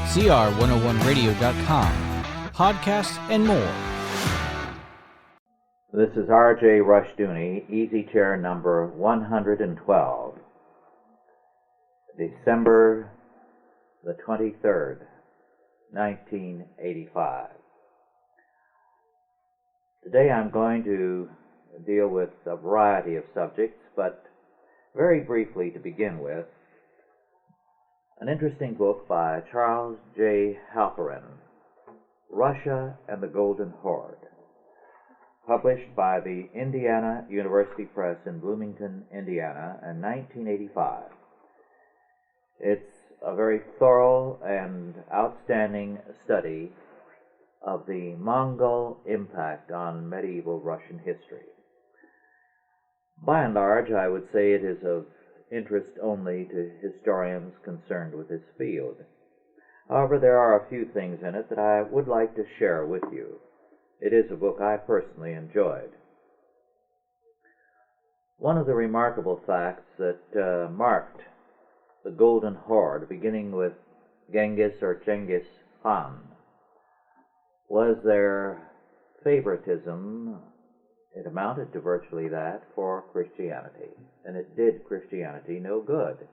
CR101radio.com, podcasts, and more. This is R.J. Rushdoony, Easy Chair number 112, December the 23rd, 1985. Today I'm going to deal with a variety of subjects, but very briefly to begin with, an interesting book by Charles J. Halperin, Russia and the Golden Horde, published by the Indiana University Press in Bloomington, Indiana in 1985. It's a very thorough and outstanding study of the Mongol impact on medieval Russian history. By and large, I would say it is of interest only to historians concerned with this field. However, there are a few things in it that I would like to share with you. It is a book I personally enjoyed. One of the remarkable facts that marked the Golden Horde, beginning with Genghis or Genghis Khan, was their favoritism. It amounted to virtually that for Christianity, and it did Christianity no good.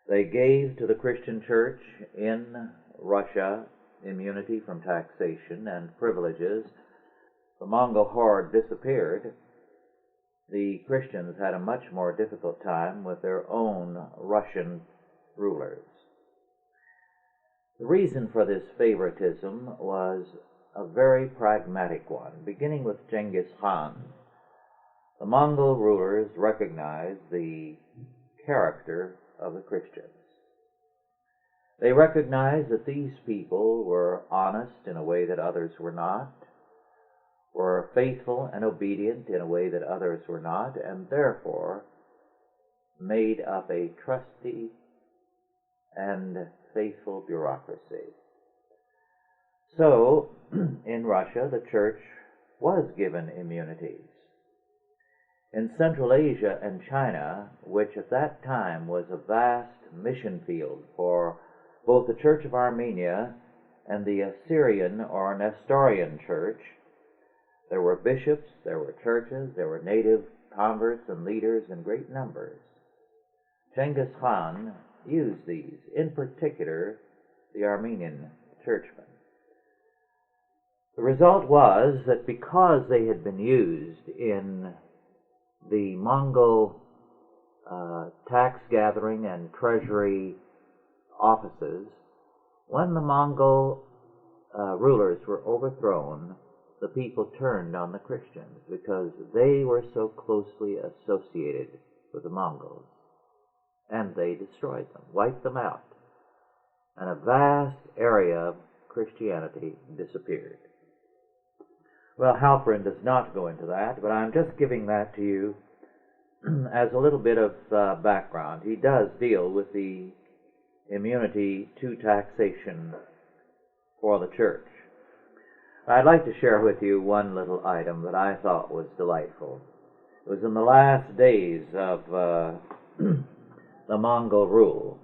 They gave to the Christian church in Russia immunity from taxation and privileges. The Mongol horde disappeared. The Christians had a much more difficult time with their own Russian rulers. The reason for this favoritism was a very pragmatic one. Beginning with Genghis Khan, the Mongol rulers recognized the character of the Christians. They recognized that these people were honest in a way that others were not, were faithful and obedient in a way that others were not, and therefore made up a trusty and faithful bureaucracy. So, in Russia, the church was given immunities. In Central Asia and China, which at that time was a vast mission field for both the Church of Armenia and the Assyrian or Nestorian Church, there were bishops, there were churches, there were native converts and leaders in great numbers. Genghis Khan used these, in particular the Armenian churchmen. The result was that because they had been used in the Mongol tax gathering and treasury offices, when the Mongol rulers were overthrown, the people turned on the Christians because they were so closely associated with the Mongols, and they destroyed them, wiped them out, and a vast area of Christianity disappeared. Well, Halperin does not go into that, but I'm just giving that to you as a little bit of background. He does deal with the immunity to taxation for the church. I'd like to share with you one little item that I thought was delightful. It was in the last days of the Mongol rule,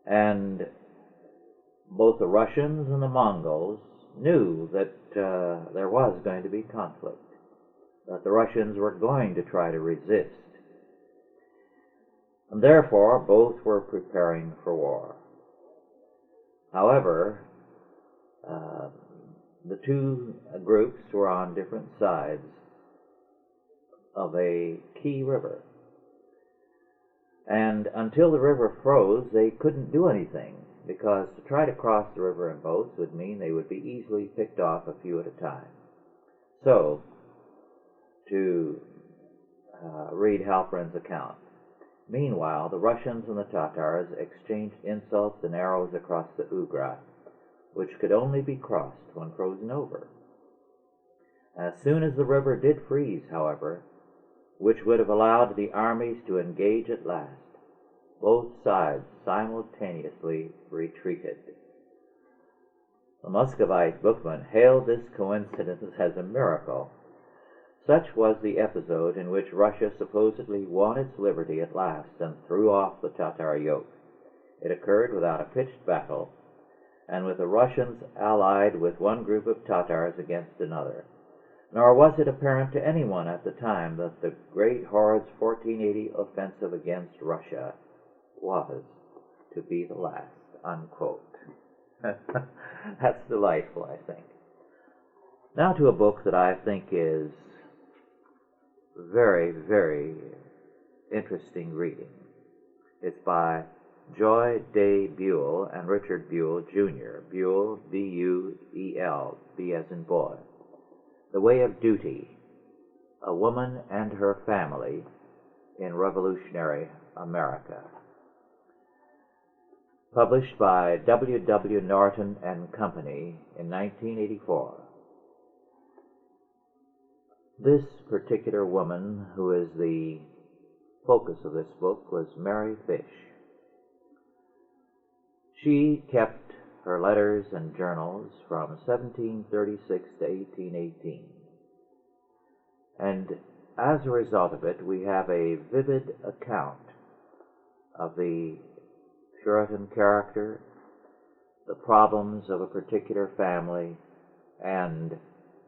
and both the Russians and the Mongols knew that there was going to be conflict, that the Russians were going to try to resist, and therefore both were preparing for war. However, the two groups were on different sides of a key river, and until the river froze, they couldn't do anything, because to try to cross the river in boats would mean they would be easily picked off a few at a time. So, to read Halperin's account, meanwhile, the Russians and the Tatars exchanged insults and arrows across the Ugra, which could only be crossed when frozen over. As soon as the river did freeze, however, which would have allowed the armies to engage at last, both sides simultaneously retreated. The Muscovite bookman hailed this coincidence as a miracle. Such was the episode in which Russia supposedly won its liberty at last and threw off the Tatar yoke. It occurred without a pitched battle, and with the Russians allied with one group of Tatars against another. Nor was it apparent to anyone at the time that the Great Horde's 1480 offensive against Russia was to be the last, unquote. That's delightful, I think. Now to a book that I think is very, very interesting reading. It's by Joy Day Buell and Richard Buell, Jr. Buell, B-U-E-L, B as in boy. The Way of Duty, A Woman and Her Family in Revolutionary America. Published by W. W. Norton and Company in 1984. This particular woman, who is the focus of this book, was Mary Fish. She kept her letters and journals from 1736 to 1818. And as a result of it, we have a vivid account of the Puritan character, the problems of a particular family, and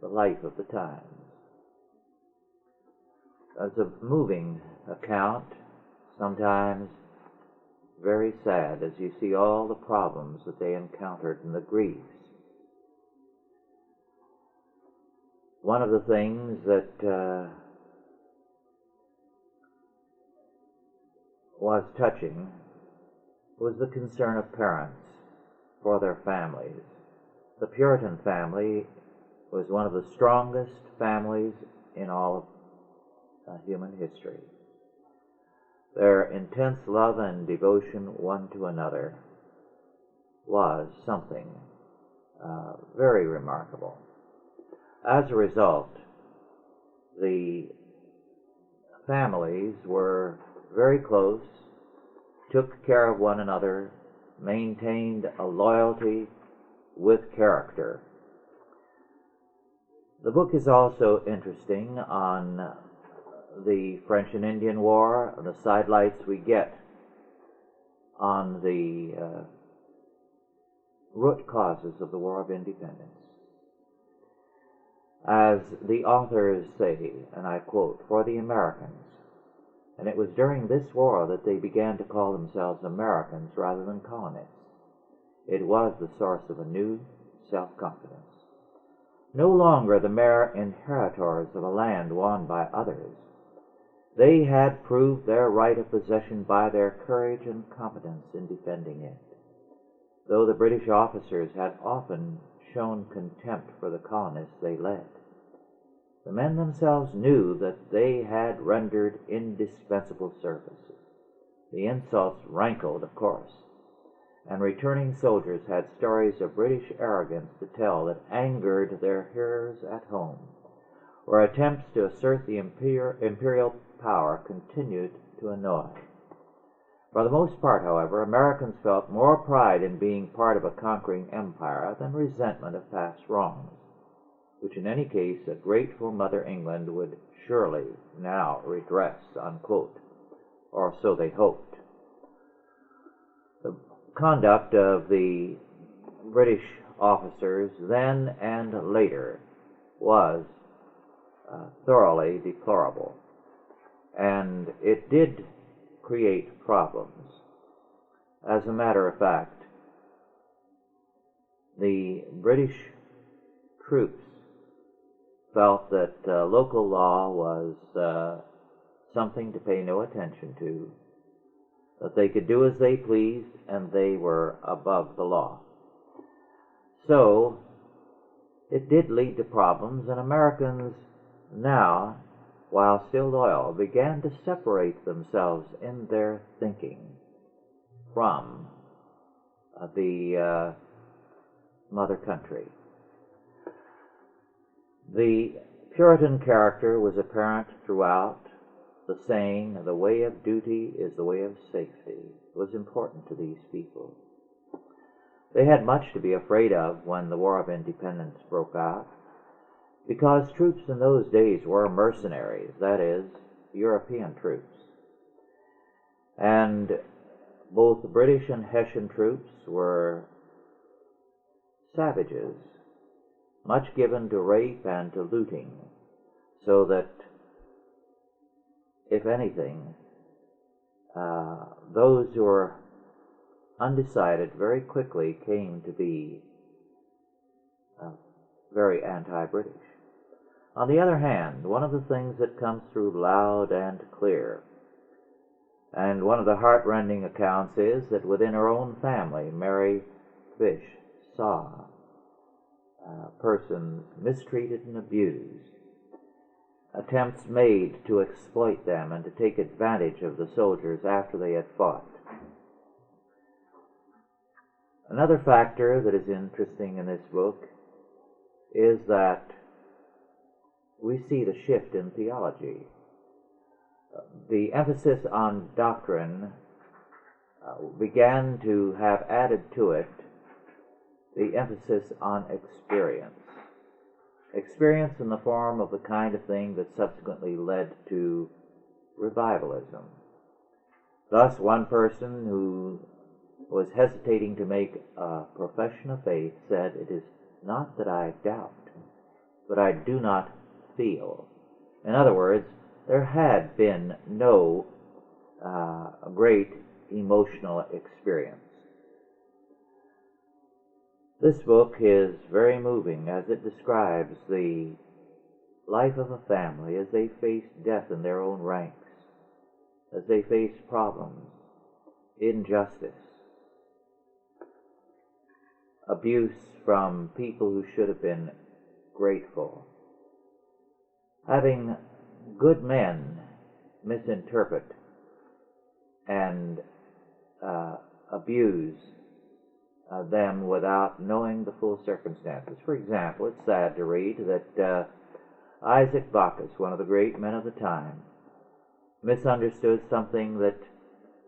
the life of the times. It's a moving account, sometimes very sad, as you see all the problems that they encountered and the griefs. One of the things that was touching was the concern of parents for their families. The Puritan family was one of the strongest families in all of human history. Their intense love and devotion one to another was something very remarkable. As a result, the families were very close, took care of one another, maintained a loyalty with character. The book is also interesting on the French and Indian War, the sidelights we get on the root causes of the War of Independence. As the authors say, and I quote, "For the Americans," and it was during this war that they began to call themselves Americans rather than colonists. It was the source of a new self-confidence. No longer the mere inheritors of a land won by others, they had proved their right of possession by their courage and competence in defending it. Though the British officers had often shown contempt for the colonists they led, the men themselves knew that they had rendered indispensable services. The insults rankled, of course, and returning soldiers had stories of British arrogance to tell that angered their hearers at home, where attempts to assert the imperial power continued to annoy. For the most part, however, Americans felt more pride in being part of a conquering empire than resentment of past wrongs, which in any case a grateful Mother England would surely now redress, unquote, or so they hoped. The conduct of the British officers then and later was thoroughly deplorable, and it did create problems. As a matter of fact, the British troops felt that local law was something to pay no attention to, that they could do as they pleased and they were above the law. So it did lead to problems, and Americans now, while still loyal, began to separate themselves in their thinking from the mother country. The Puritan character was apparent throughout. The saying, "The way of duty is the way of safety," was important to these people. They had much to be afraid of when the War of Independence broke out, because troops in those days were mercenaries, that is, European troops. And both the British and Hessian troops were savages, much given to rape and to looting, so that, if anything, those who were undecided very quickly came to be very anti-British. On the other hand, one of the things that comes through loud and clear, and one of the heart-rending accounts, is that within her own family, Mary Fish saw persons mistreated and abused, attempts made to exploit them and to take advantage of the soldiers after they had fought. Another factor that is interesting in this book is that we see the shift in theology. The emphasis on doctrine began to have added to it the emphasis on experience. Experience in the form of the kind of thing that subsequently led to revivalism. Thus, one person who was hesitating to make a profession of faith said, "It is not that I doubt, but I do not feel." In other words, there had been no great emotional experience. This book is very moving as it describes the life of a family as they face death in their own ranks, as they face problems, injustice, abuse from people who should have been grateful, having good men misinterpret and abuse them without knowing the full circumstances. For example, it's sad to read that Isaac Backus, one of the great men of the time, misunderstood something that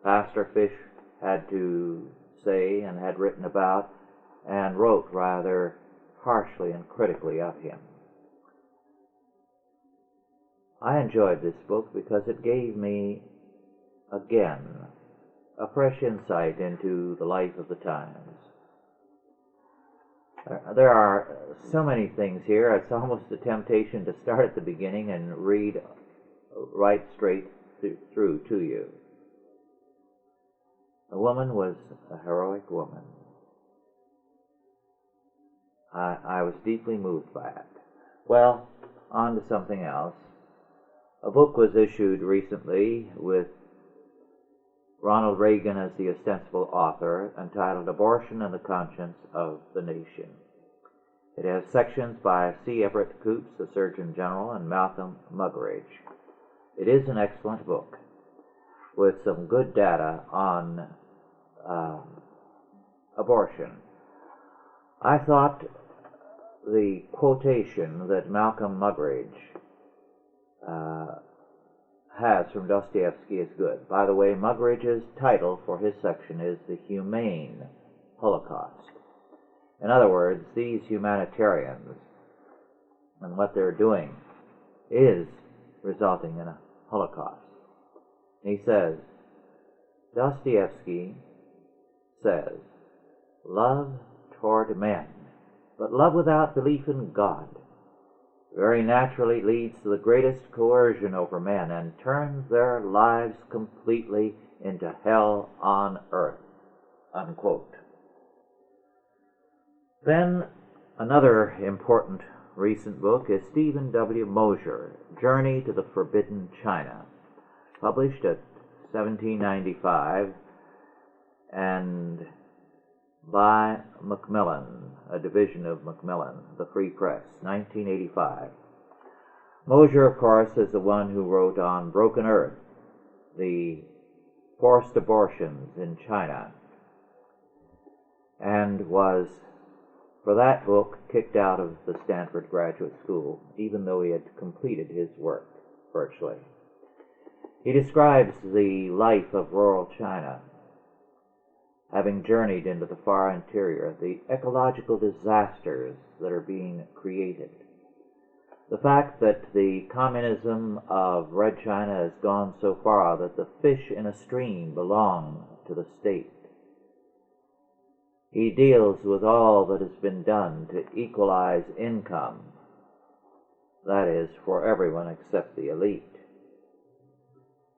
Pastor Fish had to say and had written about, and wrote rather harshly and critically of him. I enjoyed this book because it gave me, again, a fresh insight into the life of the times. There are so many things here, it's almost a temptation to start at the beginning and read right straight through to you. The woman was a heroic woman. I was deeply moved by it. Well, on to something else. A book was issued recently with Ronald Reagan as the ostensible author, entitled Abortion and the Conscience of the Nation. It has sections by C. Everett Coops, the Surgeon General, and Malcolm Muggeridge. It is an excellent book with some good data on abortion. I thought the quotation that Malcolm Muggeridge has from Dostoevsky is good. By the way, Muggeridge's title for his section is The Humane Holocaust. In other words, these humanitarians and what they're doing is resulting in a Holocaust. He says, Dostoevsky says, love toward men, but love without belief in God, very naturally leads to the greatest coercion over men and turns their lives completely into hell on earth, unquote. Then another important recent book is Stephen W. Mosher, Journey to the Forbidden China, published at 1795 and by Macmillan, a division of Macmillan, the Free Press, 1985. Mosher, of course, is the one who wrote on Broken Earth, the forced abortions in China, and was, for that book, kicked out of the Stanford Graduate School, even though he had completed his work, virtually. He describes the life of rural China, having journeyed into the far interior, the ecological disasters that are being created, the fact that the communism of Red China has gone so far that the fish in a stream belong to the state. He deals with all that has been done to equalize income, that is, for everyone except the elite,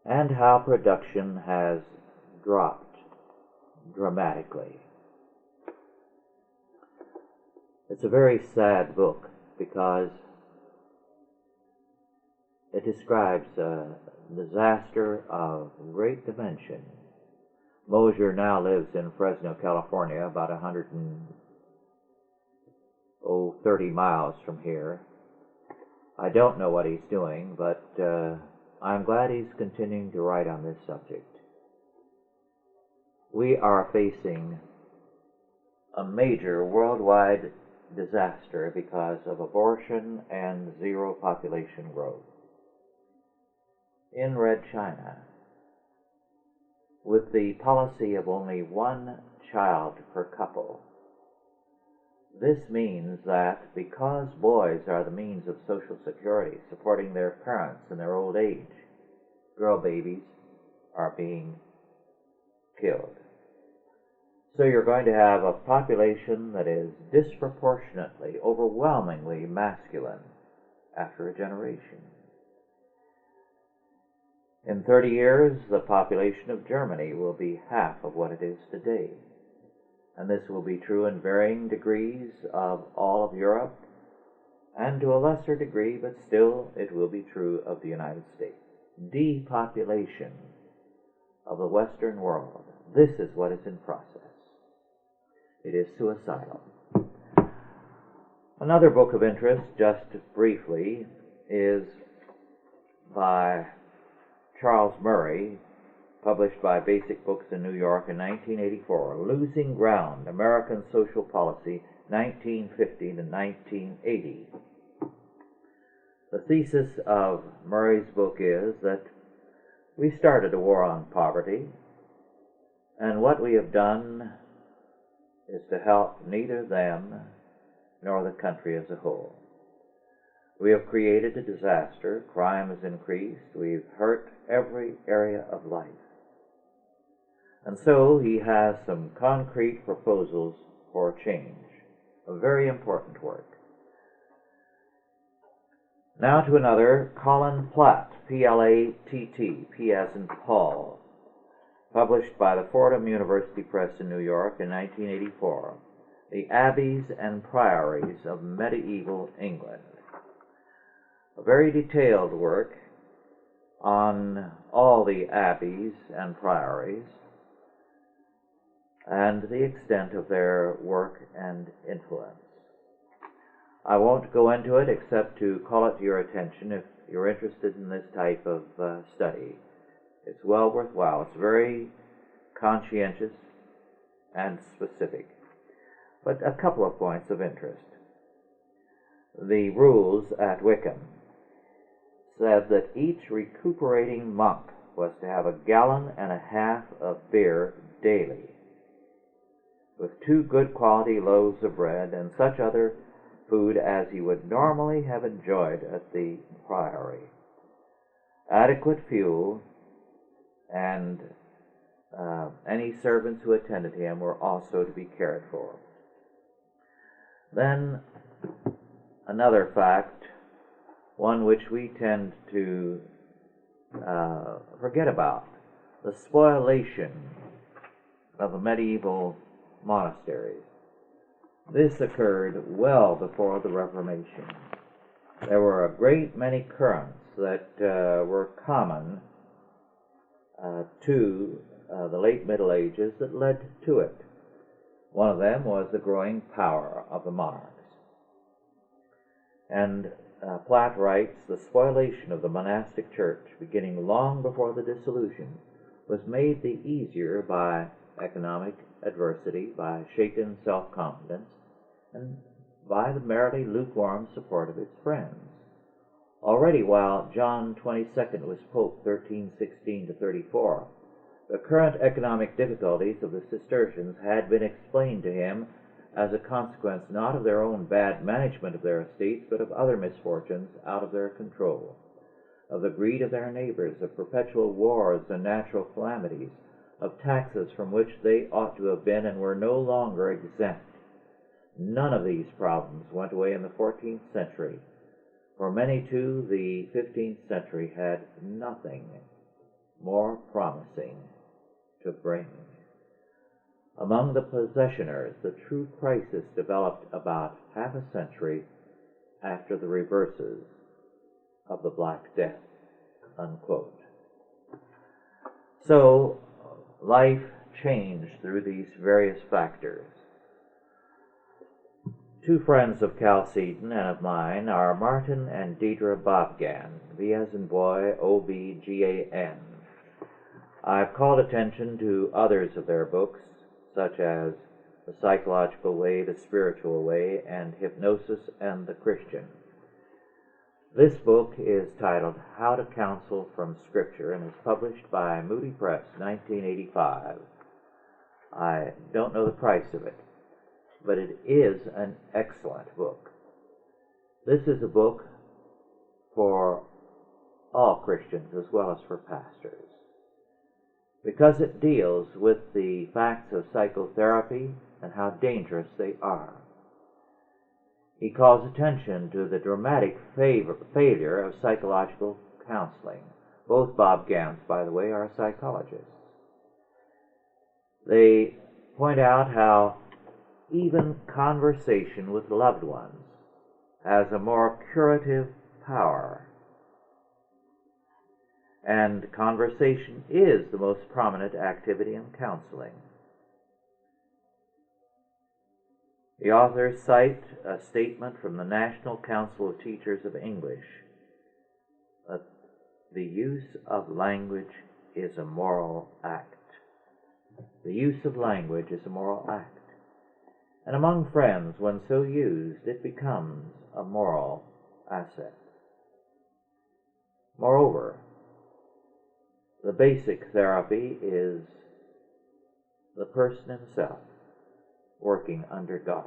and how production has dropped dramatically. It's a very sad book because it describes a disaster of great dimension. Mosier now lives in Fresno, California, about 130 miles from here. I don't know what he's doing, but I'm glad he's continuing to write on this subject. We are facing a major worldwide disaster because of abortion and zero population growth. In Red China, with the policy of only one child per couple, this means that because boys are the means of social security, supporting their parents in their old age, girl babies are being killed. So you're going to have a population that is disproportionately, overwhelmingly masculine after a generation. In 30 years, the population of Germany will be half of what it is today. And this will be true in varying degrees of all of Europe, and to a lesser degree, but still it will be true of the United States. Depopulation of the Western world. This is what is in process. It is suicidal. Another book of interest, just briefly, is by Charles Murray, published by Basic Books in New York in 1984, Losing Ground, American Social Policy, 1950 to 1980. The thesis of Murray's book is that we started a war on poverty, and what we have done is to help neither them nor the country as a whole. We have created a disaster, crime has increased, we've hurt every area of life. And so he has some concrete proposals for change, a very important work. Now to another, Colin Platt, P-L-A-T-T, P as in Paul, published by the Fordham University Press in New York in 1984, The Abbeys and Priories of Medieval England. A very detailed work on all the abbeys and priories and the extent of their work and influence. I won't go into it except to call it to your attention if you're interested in this type of study. It's well worthwhile. It's very conscientious and specific. But a couple of points of interest. The rules at Wickham said that each recuperating monk was to have 1.5 gallons of beer daily, with 2 good quality loaves of bread and such other food as he would normally have enjoyed at the priory. Adequate fuel, and any servants who attended him were also to be cared for. Then another fact, one which we tend to forget about, the spoliation of the medieval monasteries. This occurred well before the Reformation. There were a great many currents that were common to the late Middle Ages that led to it. One of them was the growing power of the monarchs. And Platt writes, the spoliation of the monastic church, beginning long before the dissolution, was made the easier by economic adversity, by shaken self-confidence, and by the merely lukewarm support of its friends. Already while John XXII was Pope, 1316 to 34, the current economic difficulties of the Cistercians had been explained to him as a consequence not of their own bad management of their estates, but of other misfortunes out of their control, of the greed of their neighbors, of perpetual wars and natural calamities, of taxes from which they ought to have been and were no longer exempt. None of these problems went away in the 14th century. For many, too, the 15th century had nothing more promising to bring. Among the possessioners, the true crisis developed about half a century after the reverses of the Black Death, unquote. So, life changed through these various factors. Two friends of Chalcedon and of mine are Martin and Deidre Bobgan, B as in boy, O-B-G-A-N. I've called attention to others of their books, such as The Psychological Way, The Spiritual Way, and Hypnosis and the Christian. This book is titled How to Counsel from Scripture and is published by Moody Press, 1985. I don't know the price of it, but it is an excellent book. This is a book for all Christians as well as for pastors, because it deals with the facts of psychotherapy and how dangerous they are. He calls attention to the dramatic failure of psychological counseling. Both Bobgans, by the way, are psychologists. They point out how even conversation with loved ones has a more curative power. And conversation is the most prominent activity in counseling. The authors cite a statement from the National Council of Teachers of English that the use of language is a moral act. The use of language is a moral act. And among friends, when so used, it becomes a moral asset. Moreover, the basic therapy is the person himself working under God.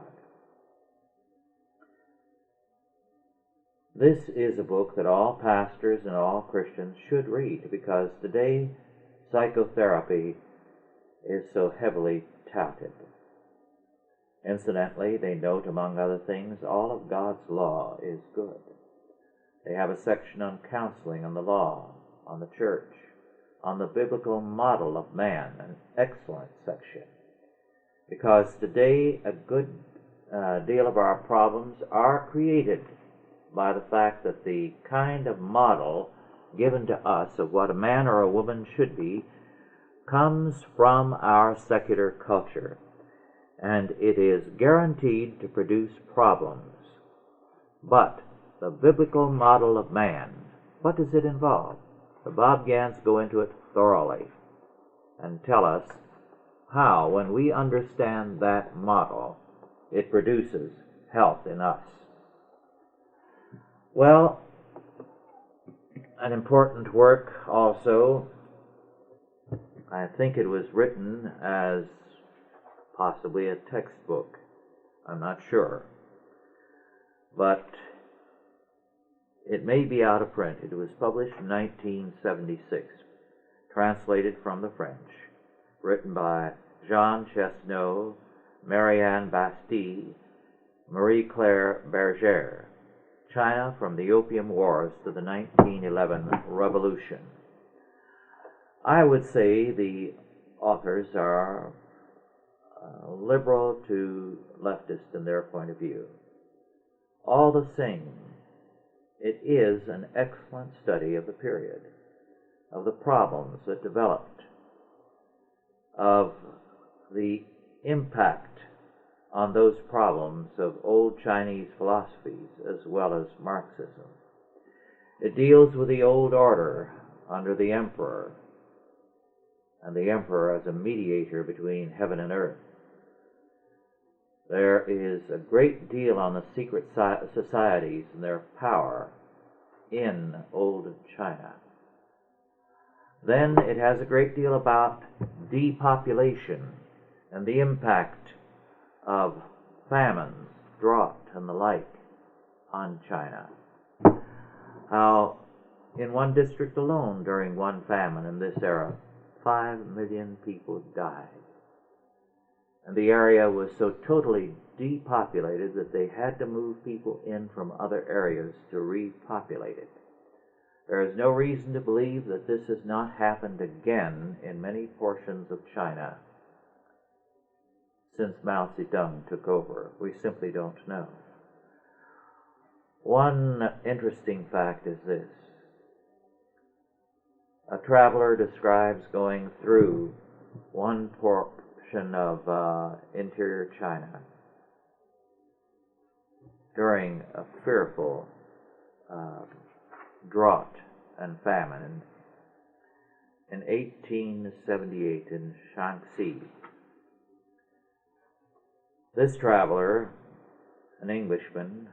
This is a book that all pastors and all Christians should read, because today psychotherapy is so heavily touted. Incidentally, they note, among other things, all of God's law is good. They have a section on counseling, on the law, on the church, on the biblical model of man, an excellent section. Because today a good deal of our problems are created by the fact that the kind of model given to us of what a man or a woman should be comes from our secular culture, and it is guaranteed to produce problems. But the biblical model of man, what does it involve? The Bobgans go into it thoroughly and tell us how, when we understand that model, it produces health in us. Well, an important work also, I think it was written as possibly a textbook, I'm not sure, but it may be out of print. It was published in 1976, translated from the French, written by Jean Chesneau, Marianne Bastille, Marie-Claire Bergère, China from the Opium Wars to the 1911 Revolution. I would say the authors are liberal to leftist in their point of view. All the same, it is an excellent study of the period, of the problems that developed, of the impact on those problems of old Chinese philosophies as well as Marxism. It deals with the old order under the emperor, and the emperor as a mediator between heaven and earth. There is a great deal on the secret societies and their power in old China. Then it has a great deal about depopulation and the impact of famines, drought, and the like on China. How in one district alone during one famine in this era, 5 million people died. And the area was so totally depopulated that they had to move people in from other areas to repopulate it. There is no reason to believe that this has not happened again in many portions of China since Mao Zedong took over. We simply don't know. One interesting fact is this. A traveler describes going through one portion of interior China during a fearful drought and famine in 1878 in Shaanxi. This traveler, an Englishman,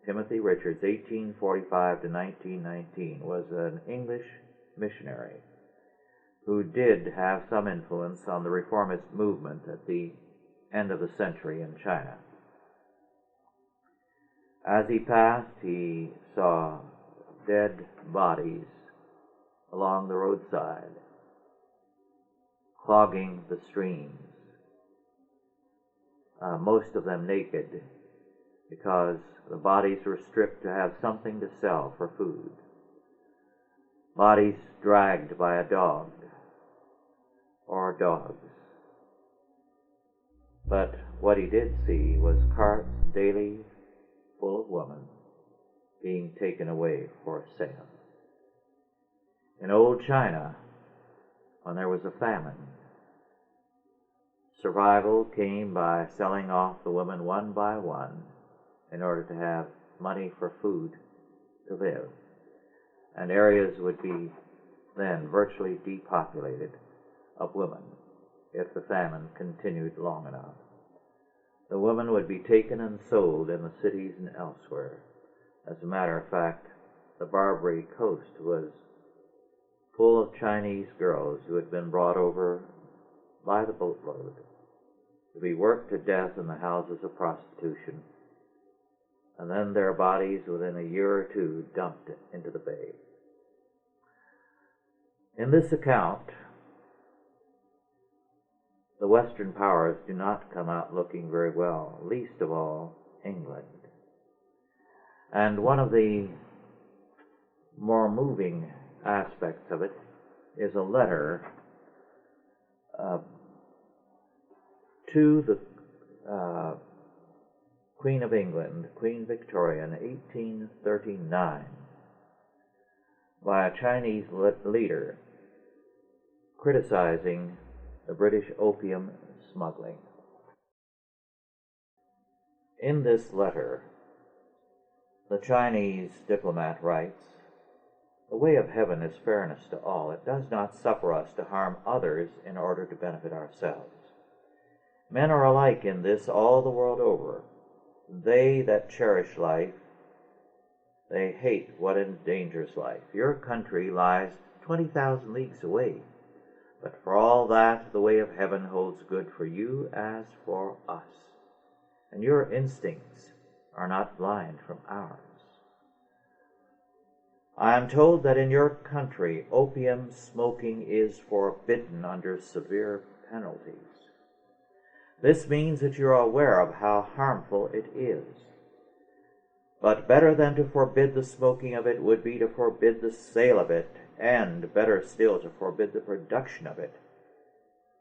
Timothy Richards, 1845 to 1919, was an English missionary who did have some influence on the reformist movement at the end of the century in China. As he passed, he saw dead bodies along the roadside, clogging the streams, most of them naked, because the bodies were stripped to have something to sell for food. Bodies dragged by a dog or dogs. But what he did see was carts daily full of women being taken away for sale. In old China, when there was a famine, survival came by selling off the women one by one in order to have money for food to live. And areas would be then virtually depopulated of women if the famine continued long enough. The women would be taken and sold in the cities and elsewhere. As a matter of fact, the Barbary Coast was full of Chinese girls who had been brought over by the boatload to be worked to death in the houses of prostitution, and then their bodies within a year or two dumped into the bay. In this account, the Western powers do not come out looking very well, least of all England. And one of the more moving aspects of it is a letter to the Queen of England, Queen Victoria, in 1839, by a Chinese leader criticizing the British opium smuggling. In this letter, the Chinese diplomat writes, "The way of heaven is fairness to all. It does not suffer us to harm others in order to benefit ourselves. Men are alike in this all the world over. They that cherish life, they hate what endangers life. Your country lies 20,000 leagues away, but for all that, the way of heaven holds good for you as for us, and your instincts are not blind from ours. I am told that in your country opium smoking is forbidden under severe penalties. This means that you are aware of how harmful it is. But better than to forbid the smoking of it would be to forbid the sale of it, and better still to forbid the production of it,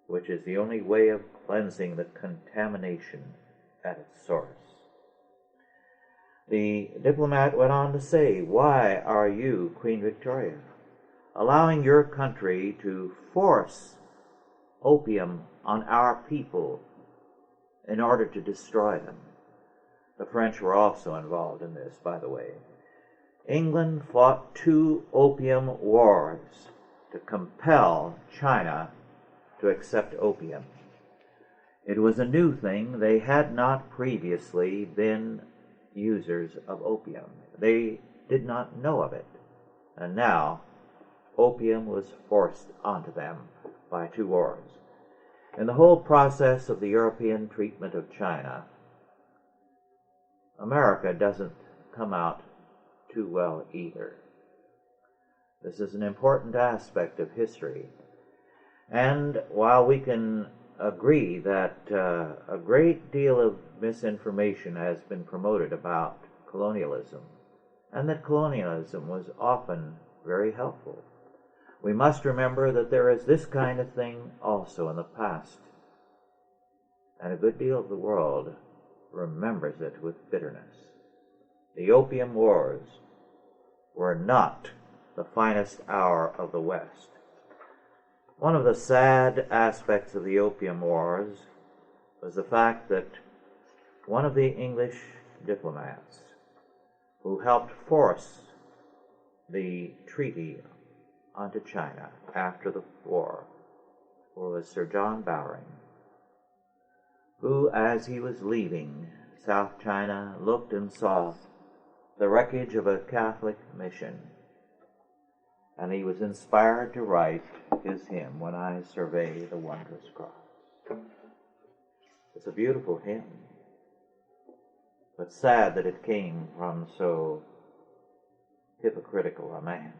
which is the only way of cleansing the contamination at its source." The diplomat went on to say, "Why are you, Queen Victoria, allowing your country to force opium on our people in order to destroy them?" The French were also involved in this, by the way. England fought 2 opium wars to compel China to accept opium. It was a new thing. They had not previously been users of opium. They did not know of it. And now opium was forced onto them by 2 wars. In the whole process of the European treatment of China, America doesn't come out too well either. This is an important aspect of history. And while we can agree that a great deal of misinformation has been promoted about colonialism, and that colonialism was often very helpful, we must remember that there is this kind of thing also in the past, and a good deal of the world remembers it with bitterness. The Opium Wars were not the finest hour of the West. One of the sad aspects of the Opium Wars was the fact that one of the English diplomats who helped force the treaty onto China after the war was Sir John Bowring, who, as he was leaving South China, looked and saw the wreckage of a Catholic mission, and he was inspired to write his hymn, "When I Survey the Wondrous Cross." It's a beautiful hymn, but sad that it came from so hypocritical a man.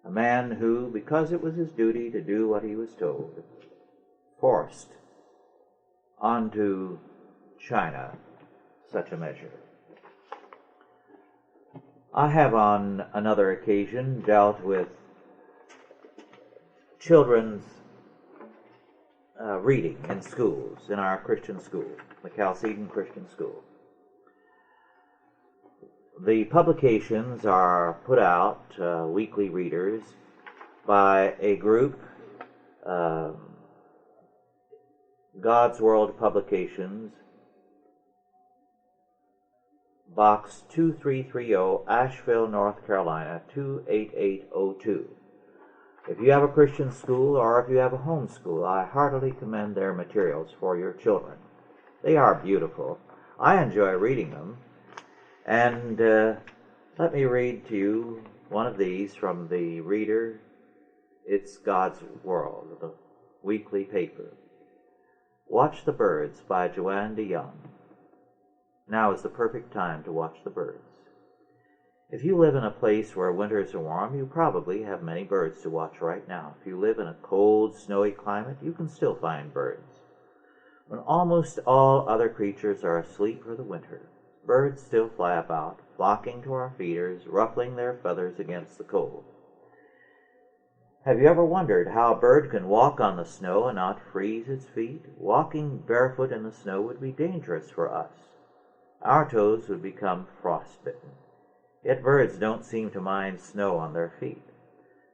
A man who, because it was his duty to do what he was told, forced onto China such a measure. I have on another occasion dealt with children's reading in schools, in our Christian school, the Chalcedon Christian School. The publications are put out, weekly readers, by a group, God's World Publications, Box 2330, Asheville, North Carolina, 28802. If you have a Christian school or if you have a home school, I heartily commend their materials for your children. They are beautiful. I enjoy reading them. And let me read to you one of these from the Reader. It's God's World, the weekly paper. Watch the Birds by Joanne DeYoung. Now is the perfect time to watch the birds. If you live in a place where winters are warm, you probably have many birds to watch right now. If you live in a cold, snowy climate, you can still find birds. When almost all other creatures are asleep for the winter, birds still fly about, flocking to our feeders, ruffling their feathers against the cold. Have you ever wondered how a bird can walk on the snow and not freeze its feet? Walking barefoot in the snow would be dangerous for us. Our toes would become frostbitten. Yet birds don't seem to mind snow on their feet.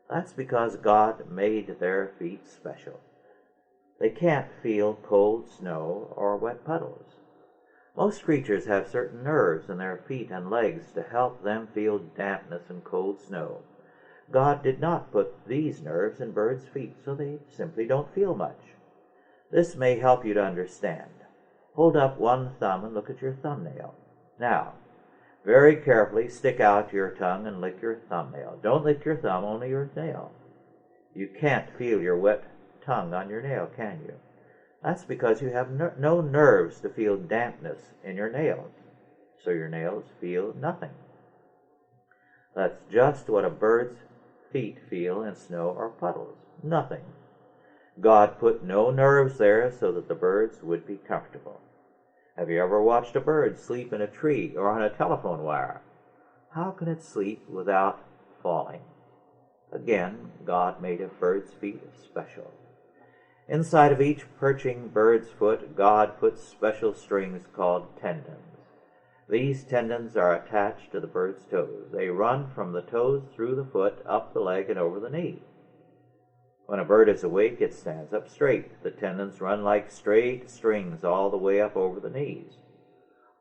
That's because God made their feet special. They can't feel cold snow or wet puddles. Most creatures have certain nerves in their feet and legs to help them feel dampness and cold snow. God did not put these nerves in birds' feet, so they simply don't feel much. This may help you to understand. Hold up one thumb and look at your thumbnail. Now, very carefully stick out your tongue and lick your thumbnail. Don't lick your thumb, only your nail. You can't feel your wet tongue on your nail, can you? That's because you have no nerves to feel dampness in your nails, so your nails feel nothing. That's just what a bird's feet feel in snow or puddles. Nothing. God put no nerves there so that the birds would be comfortable. Have you ever watched a bird sleep in a tree or on a telephone wire? How can it sleep without falling? Again, God made a bird's feet special. Inside of each perching bird's foot, God puts special strings called tendons. These tendons are attached to the bird's toes. They run from the toes through the foot, up the leg, and over the knee. When a bird is awake, it stands up straight. The tendons run like straight strings all the way up over the knees.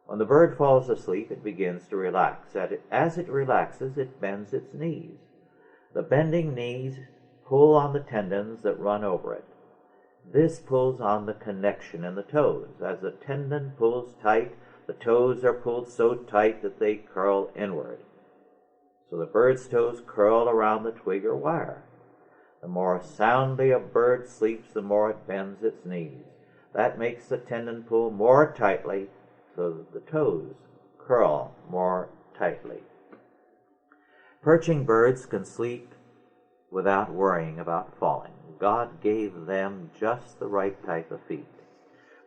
When the bird falls asleep, it begins to relax. As it relaxes, it bends its knees. The bending knees pull on the tendons that run over it. This pulls on the connection in the toes. As the tendon pulls tight, the toes are pulled so tight that they curl inward. So the bird's toes curl around the twig or wire. The more soundly a bird sleeps, the more it bends its knees. That makes the tendon pull more tightly, so that the toes curl more tightly. Perching birds can sleep without worrying about falling. God gave them just the right type of feet.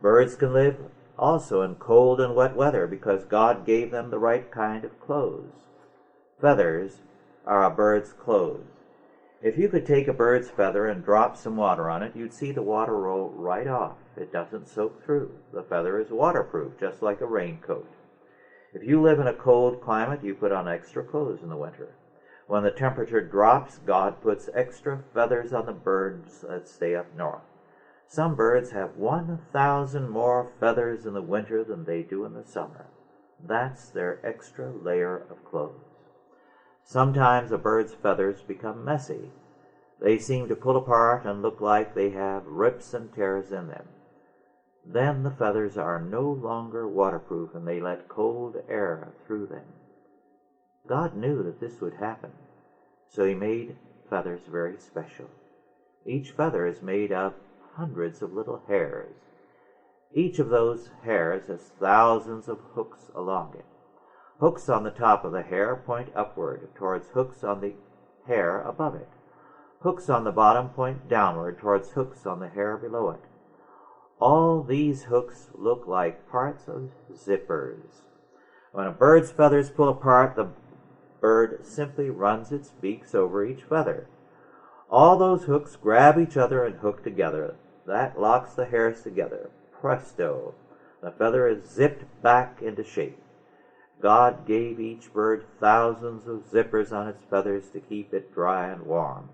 Birds can live also in cold and wet weather because God gave them the right kind of clothes. Feathers are a bird's clothes. If you could take a bird's feather and drop some water on it, you'd see the water roll right off. It doesn't soak through. The feather is waterproof, just like a raincoat. If you live in a cold climate, you put on extra clothes in the winter. When the temperature drops, God puts extra feathers on the birds that stay up north. Some birds have 1,000 more feathers in the winter than they do in the summer. That's their extra layer of clothes. Sometimes a bird's feathers become messy. They seem to pull apart and look like they have rips and tears in them. Then the feathers are no longer waterproof and they let cold air through them. God knew that this would happen, so He made feathers very special. Each feather is made of hundreds of little hairs. Each of those hairs has thousands of hooks along it. Hooks on the top of the hair point upward towards hooks on the hair above it. Hooks on the bottom point downward towards hooks on the hair below it. All these hooks look like parts of zippers. When a bird's feathers pull apart, the bird simply runs its beaks over each feather. All those hooks grab each other and hook together. That locks the hairs together. Presto! The feather is zipped back into shape. God gave each bird thousands of zippers on its feathers to keep it dry and warm.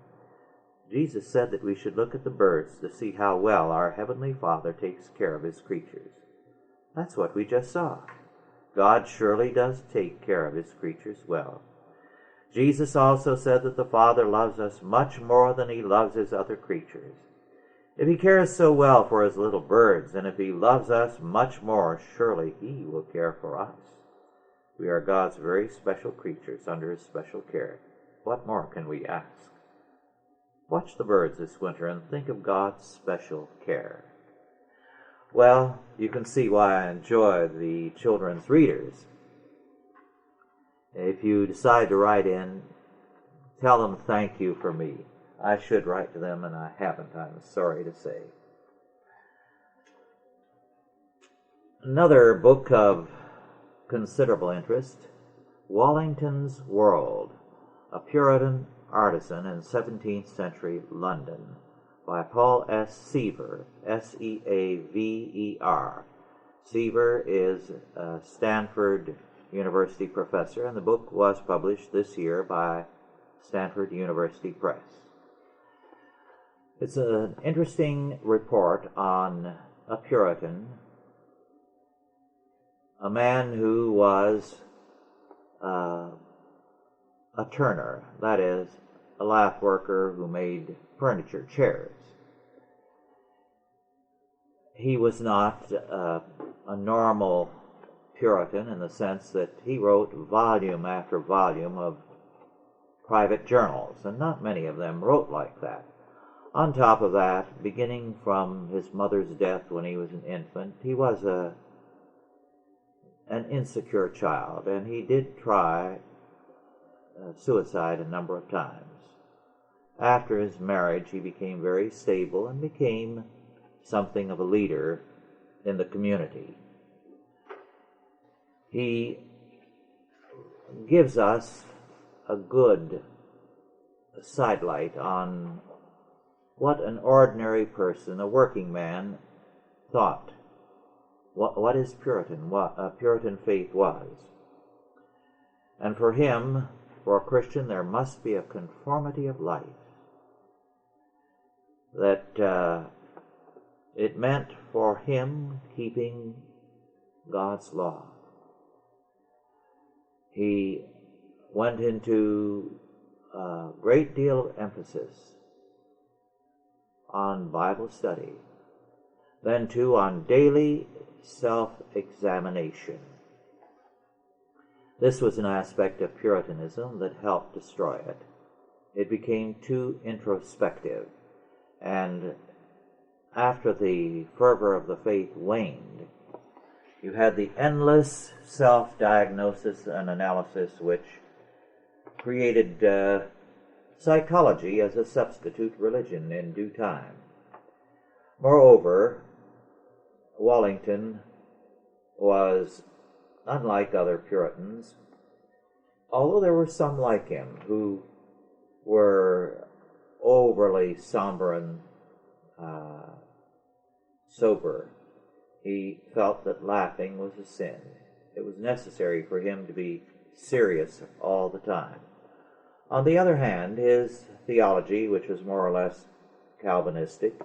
Jesus said that we should look at the birds to see how well our Heavenly Father takes care of His creatures. That's what we just saw. God surely does take care of His creatures well. Jesus also said that the Father loves us much more than He loves His other creatures. If He cares so well for His little birds, and if He loves us much more, surely He will care for us. We are God's very special creatures under His special care. What more can we ask? Watch the birds this winter and think of God's special care. Well, you can see why I enjoy the children's readers. If you decide to write in, tell them thank you for me. I should write to them, and I haven't, I'm sorry to say. Another book of considerable interest, Wallington's World, a Puritan artisan in 17th century London, by Paul S. Seaver, S-E-A-V-E-R. Seaver is a Stanford University professor, and the book was published this year by Stanford University Press. It's an interesting report on a Puritan, a man who was a turner, that is, a lath worker who made furniture, chairs. He was not a normal Puritan in the sense that he wrote volume after volume of private journals, and not many of them wrote like that. On top of that, beginning from his mother's death when he was an infant, he was an insecure child, and he did try suicide a number of times. After his marriage, he became very stable and became something of a leader in the community. He gives us a good sidelight on what an ordinary person, a working man, thought. What is Puritan? What a Puritan faith was. And for him, for a Christian, there must be a conformity of life. That it meant for him keeping God's law. He went into a great deal of emphasis on Bible study, then too on daily self-examination. This was an aspect of Puritanism that helped destroy it. It became too introspective, and after the fervor of the faith waned, you had the endless self-diagnosis and analysis which created psychology as a substitute religion in due time. Moreover, Wallington was unlike other Puritans, although there were some like him who were overly somber and sober. He felt that laughing was a sin. It was necessary for him to be serious all the time. On the other hand, his theology, which was more or less Calvinistic,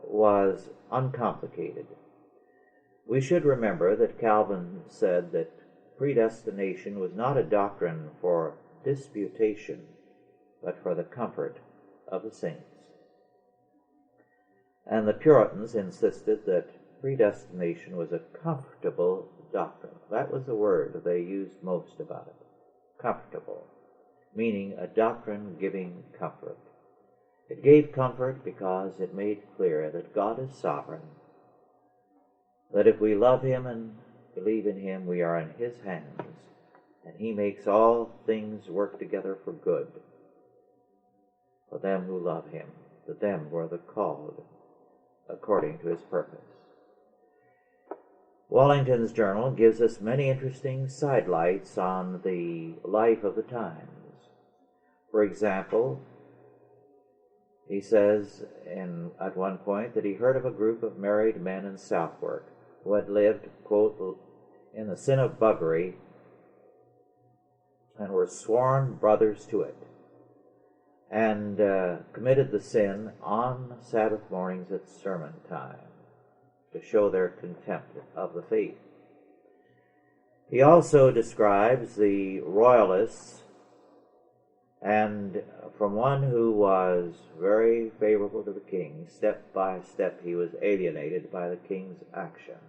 was uncomplicated. We should remember that Calvin said that predestination was not a doctrine for disputation, but for the comfort of the saints. And the Puritans insisted that predestination was a comfortable doctrine. That was the word they used most about it. Comfortable, meaning a doctrine giving comfort. It gave comfort because it made clear that God is sovereign, that if we love Him and believe in Him, we are in His hands, and He makes all things work together for good for them who love Him, to them who are the called according to His purpose. Wallington's journal gives us many interesting sidelights on the life of the times. For example, he says at one point that he heard of a group of married men in Southwark who had lived, quote, in the sin of buggery and were sworn brothers to it, and committed the sin on Sabbath mornings at sermon time to show their contempt of the faith. He also describes the Royalists, and from one who was very favorable to the king, step by step he was alienated by the king's actions.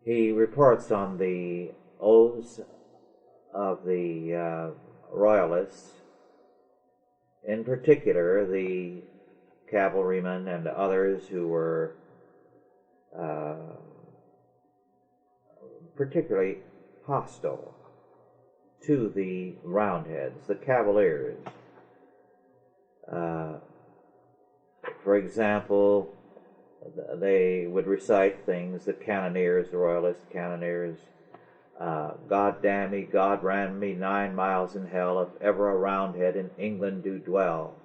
He reports on the oaths of the Royalists, in particular the cavalrymen and others who were particularly hostile to the Roundheads, the Cavaliers. For example, they would recite things, the cannoneers, the Royalist cannoneers, God damn me, God ran me 9 miles in hell, if ever a Roundhead in England do dwell.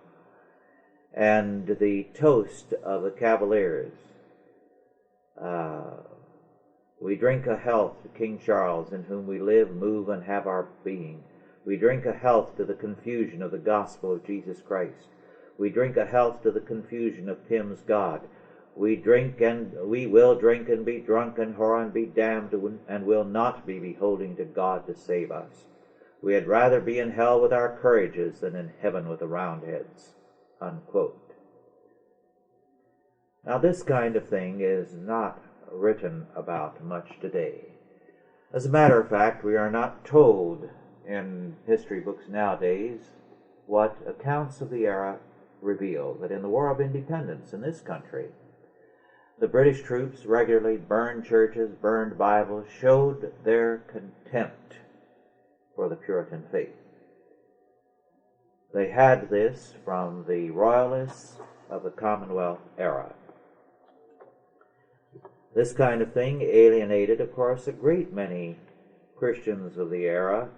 And the toast of the Cavaliers, we drink a health to King Charles, in whom we live, move, and have our being. We drink a health to the confusion of the gospel of Jesus Christ. We drink a health to the confusion of Tim's God. We will drink and be drunk and whore and be damned, and will not be beholding to God to save us. We had rather be in hell with our courages than in heaven with the Roundheads. Unquote. Now this kind of thing is not written about much today. As a matter of fact, we are not told in history books nowadays what accounts of the era reveal that in the War of Independence in this country, the British troops regularly burned churches, burned Bibles, showed their contempt for the Puritan faith. They had this from the Royalists of the Commonwealth era. This kind of thing alienated, of course, a great many Christians of the era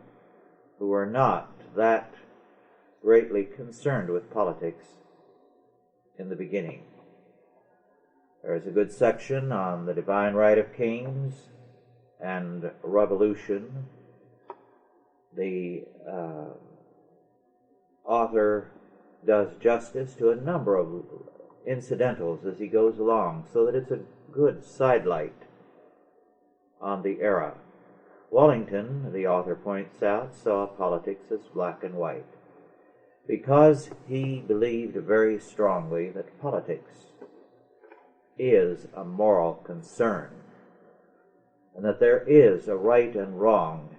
who were not that greatly concerned with politics in the beginning. There is a good section on the divine right of kings and revolution. The author does justice to a number of incidentals as he goes along, so that it's a good sidelight on the era. Wallington, the author points out, saw politics as black and white, because he believed very strongly that politics is a moral concern, and that there is a right and wrong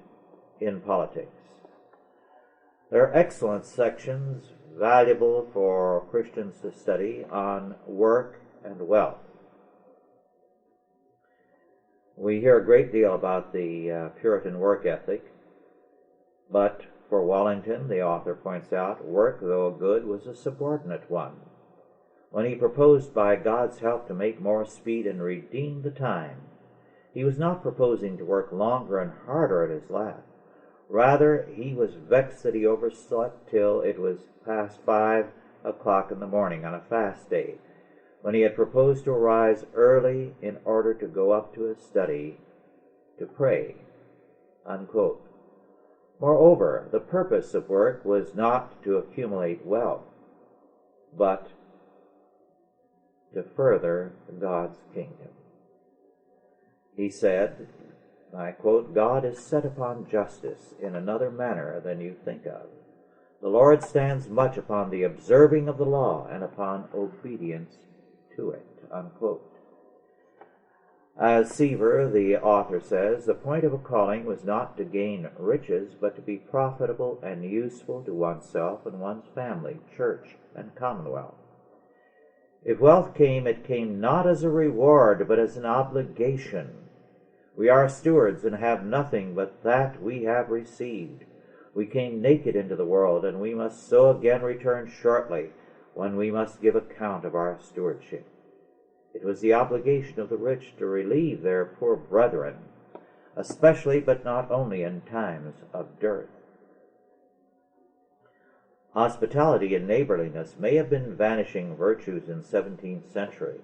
in politics. There are excellent sections, valuable for Christians to study, on work and wealth. We hear a great deal about the Puritan work ethic, But for Wellington, the author points out, work, though good, was a subordinate one. When he proposed by God's help to make more speed and redeem the time, he was not proposing to work longer and harder at his lab. Rather, he was vexed that he overslept till it was past 5 o'clock in the morning on a fast day, when he had proposed to arise early in order to go up to his study to pray. Unquote. Moreover, the purpose of work was not to accumulate wealth, but to further God's kingdom. He said, I quote, God is set upon justice in another manner than you think of. The Lord stands much upon the observing of the law and upon obedience to it. Unquote. As Seaver, the author, says, the point of a calling was not to gain riches, but to be profitable and useful to oneself and one's family, church, and commonwealth. If wealth came, it came not as a reward, but as an obligation. We are stewards and have nothing but that we have received. We came naked into the world, and we must so again return shortly, when we must give account of our stewardship. It was the obligation of the rich to relieve their poor brethren, especially but not only in times of dearth. Hospitality and neighborliness may have been vanishing virtues in 17th century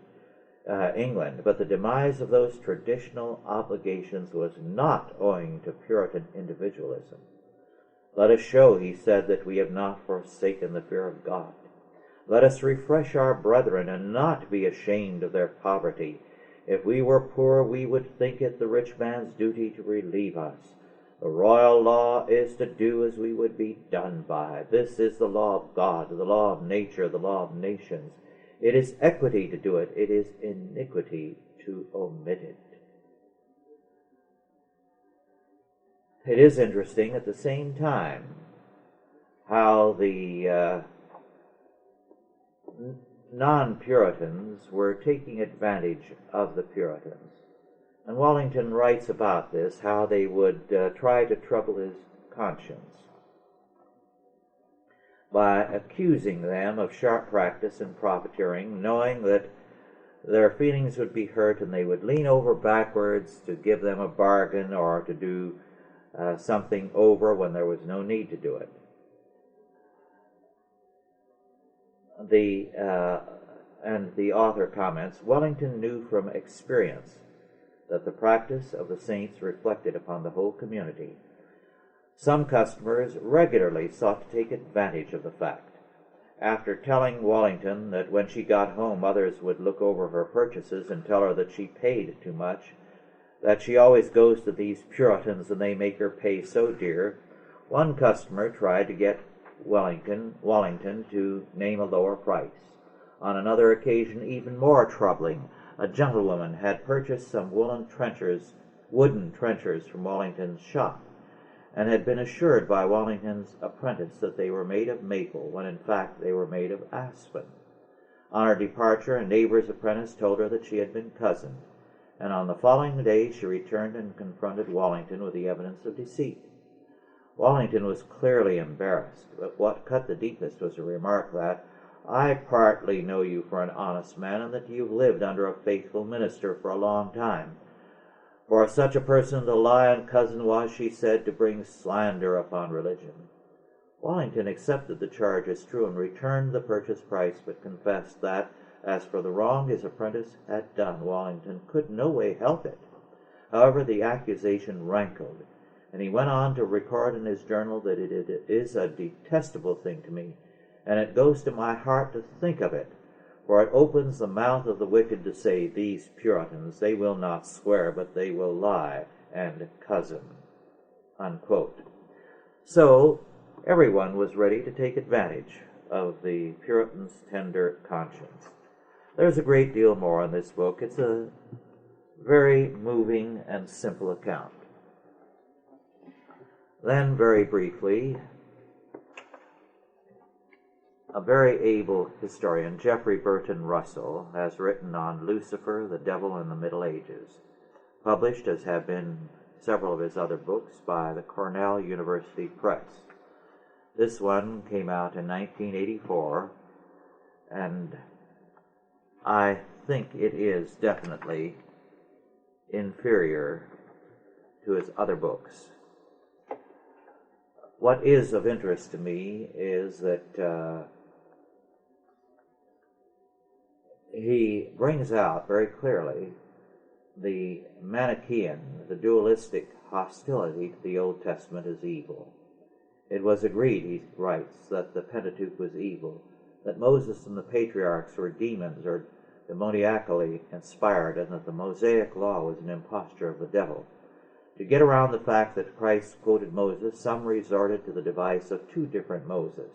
England, but the demise of those traditional obligations was not owing to Puritan individualism. Let us show, he said, that we have not forsaken the fear of God. Let us refresh our brethren and not be ashamed of their poverty. If we were poor, we would think it the rich man's duty to relieve us. The royal law is to do as we would be done by. This is the law of God, the law of nature, the law of nations. It is equity to do it. It is iniquity to omit it. It is interesting at the same time how the non-Puritans were taking advantage of the Puritans. And Wellington writes about this, how they would try to trouble his conscience by accusing them of sharp practice and profiteering, knowing that their feelings would be hurt and they would lean over backwards to give them a bargain or to do something over when there was no need to do it. And the author comments, Wellington knew from experience that the practice of the saints reflected upon the whole community. Some customers regularly sought to take advantage of the fact. After telling Wellington that when she got home others would look over her purchases and tell her that she paid too much, that she always goes to these Puritans and they make her pay so dear, one customer tried to get Wellington to name a lower price. On another occasion, even more troubling, a gentlewoman had purchased some wooden trenchers from Wellington's shop, and had been assured by Wellington's apprentice that they were made of maple, when in fact they were made of aspen. On her departure, a neighbor's apprentice told her that she had been cozened, and on the following day she returned and confronted Wellington with the evidence of deceit. Wellington was clearly embarrassed, but what cut the deepest was a remark that, I partly know you for an honest man, and that you've lived under a faithful minister for a long time. For such a person to lie on cousin was, she said, to bring slander upon religion. Wellington accepted the charge as true and returned the purchase price, but confessed that, as for the wrong his apprentice had done, Wellington could no way help it. However, the accusation rankled, and he went on to record in his journal that it is a detestable thing to me, and it goes to my heart to think of it, for it opens the mouth of the wicked to say, these Puritans, they will not swear, but they will lie and cozen. Unquote. So, everyone was ready to take advantage of the Puritan's tender conscience. There's a great deal more in this book. It's a very moving and simple account. Then, very briefly, a very able historian, Geoffrey Burton Russell, has written on Lucifer, the Devil, and the Middle Ages, published, as have been several of his other books by the Cornell University Press. This one came out in 1984, and I think it is definitely inferior to his other books. What is of interest to me is that he brings out very clearly the Manichaean, the dualistic hostility to the Old Testament as evil. It was agreed, he writes, that the Pentateuch was evil, that Moses and the patriarchs were demons or demoniacally inspired, and that the Mosaic law was an imposture of the devil. To get around the fact that Christ quoted Moses, some resorted to the device of two different Moses.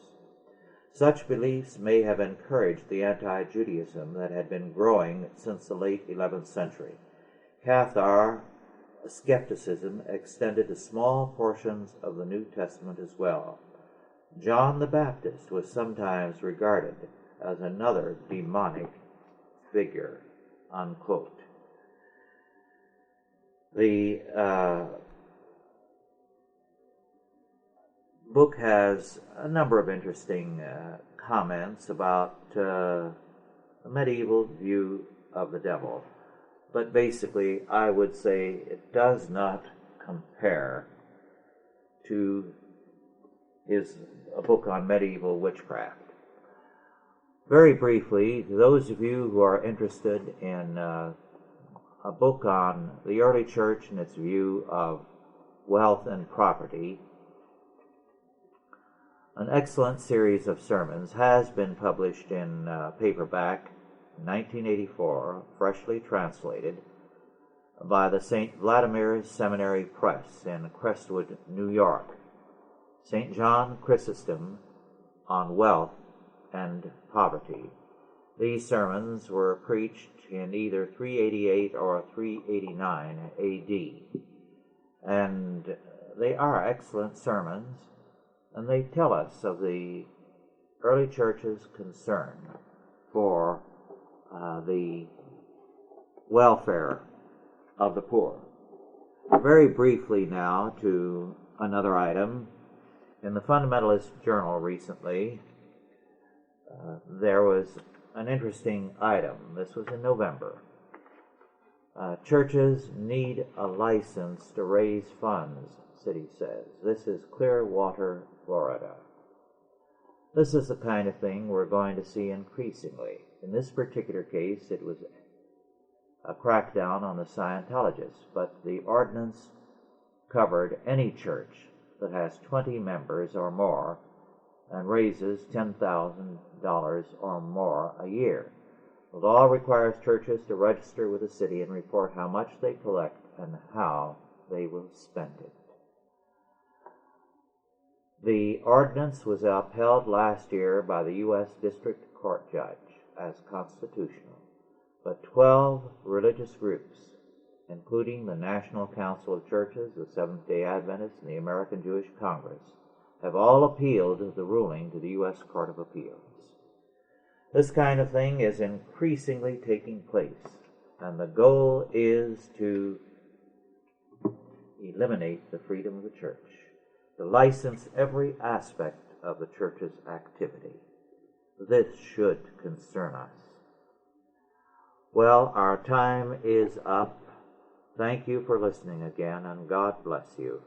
Such beliefs may have encouraged the anti-Judaism that had been growing since the late 11th century. Cathar skepticism extended to small portions of the New Testament as well. John the Baptist was sometimes regarded as another demonic figure, unquote. The book has a number of interesting comments about the medieval view of the devil. But basically, I would say it does not compare to a book on medieval witchcraft. Very briefly, to those of you who are interested in a book on the early church and its view of wealth and property, an excellent series of sermons has been published in paperback 1984, freshly translated, by the St. Vladimir Seminary Press in Crestwood, New York. St. John Chrysostom on Wealth and Poverty. These sermons were preached in either 388 or 389 AD, and they are excellent sermons, and they tell us of the early church's concern for the welfare of the poor. Very briefly now to another item. In the Fundamentalist Journal recently, there was an interesting item. This was in November. Churches need a license to raise funds, city says. This is Clearwater, Florida. This is the kind of thing we're going to see increasingly. In this particular case, it was a crackdown on the Scientologists, but the ordinance covered any church that has 20 members or more and raises $10,000 or more a year. The law requires churches to register with the city and report how much they collect and how they will spend it. The ordinance was upheld last year by the U.S. District Court judge as constitutional, but 12 religious groups, including the National Council of Churches, the Seventh-day Adventists, and the American Jewish Congress, have all appealed the ruling to the U.S. Court of Appeals. This kind of thing is increasingly taking place, and the goal is to eliminate the freedom of the church, to license every aspect of the church's activity. This should concern us. Well, our time is up. Thank you for listening again, and God bless you.